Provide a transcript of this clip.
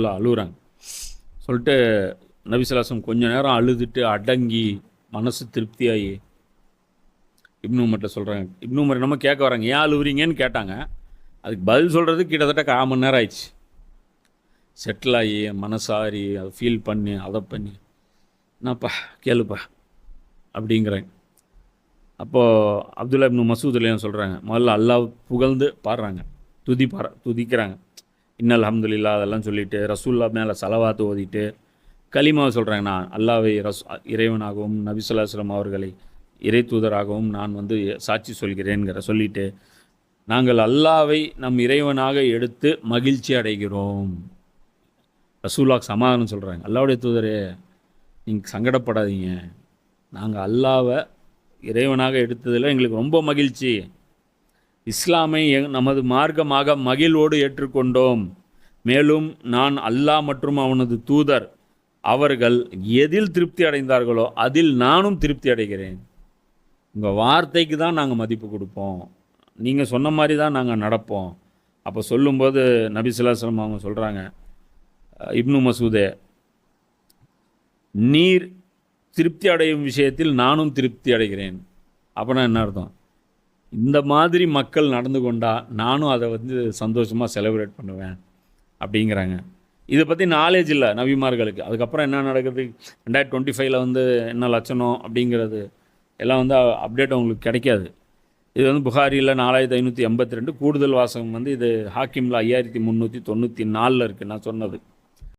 அழுகுறாங்க. சொல்லிட்டு நபிசல்லாசம் கொஞ்ச நேரம் அழுதுட்டு அடங்கி மனசு திருப்தியாகி இப்னு உமர்கிட்ட சொல்கிறாங்க. இப்னு உமர் நம்ம கேட்க வராங்க, ஏன் அழுகுறீங்கன்னு கேட்டாங்க. அதுக்கு பதில் சொல்கிறது கிட்டத்தட்ட 1/4 மணி நேரம் ஆயிடுச்சு. செட்டில் ஆகி மனசாரி அதை ஃபீல் பண்ணி அதை பண்ணி என்னப்பா கேளுப்பா அப்படிங்கிறாங்க. அப்போது அப்துல்லா இப்னு மசூதுலேயும் சொல்கிறாங்க, முதல்ல அல்லாஹ் புகழ்ந்து பாடுறாங்க, துதிக்கிறாங்க. இன்னல் அல்ஹம்துலில்லாஹ் அதெல்லாம் சொல்லிவிட்டு ரசூல்லா மேலே சலவாத்து ஓதிட்டு கலிமாவை சொல்கிறாங்க. நான் அல்லாவை இறைவனாகவும் நபி ஸல்லல்லாஹு அலைஹி வஸல்லம் அவர்களை இறை தூதராகவும் நான் சாட்சி சொல்கிறேங்கிற சொல்லிவிட்டு நாங்கள் அல்லாவை நம் இறைவனாக எடுத்து மகிழ்ச்சி அடைகிறோம். ரசூல்லாவுக்கு சமாதானம் சொல்கிறாங்க, அல்லாவுடைய தூதரே நீங்கள் சங்கடப்படாதீங்க, நாங்கள் அல்லாவை இறைவனாக எடுத்ததில் எங்களுக்கு ரொம்ப மகிழ்ச்சி. இஸ்லாமை நமது மார்க்கமாக மகிழ்வோடு ஏற்றுக்கொண்டோம். மேலும் நான் அல்லாஹ் மற்றும் அவனது தூதர் அவர்கள் எதில் திருப்தி அடைந்தார்களோ அதில் நானும் திருப்தி அடைகிறேன். உங்கள் வார்த்தைக்கு தான் நாங்கள் மதிப்பு கொடுப்போம், நீங்கள் சொன்ன மாதிரி தான் நாங்கள் நடப்போம். அப்போ சொல்லும்போது நபி ஸல்லல்லாஹு அலைஹி வஸல்லம் அவங்க சொல்கிறாங்க, இப்னு மசூதே, நீர் திருப்தி அடையும் விஷயத்தில் நானும் திருப்தி அடைகிறேன். அப்படின்னா என்ன அர்த்தம்? இந்த மாதிரி மக்கள் நடந்து கொண்டால் நானும் அதை சந்தோஷமாக செலிப்ரேட் பண்ணுவேன் அப்படிங்கிறாங்க. இதை பற்றி நாலேஜ் இல்லை நபிமார்களுக்கு. அதுக்கப்புறம் என்ன நடக்குது, 2025 என்ன லட்சணம் அப்படிங்கிறது எல்லாம் அப்டேட் அவங்களுக்கு கிடைக்காது. இது புகாரியில் 4582 கூடுதல் வாசகம் இது ஹாக்கிமில் 5394 இருக்குது நான் சொன்னது.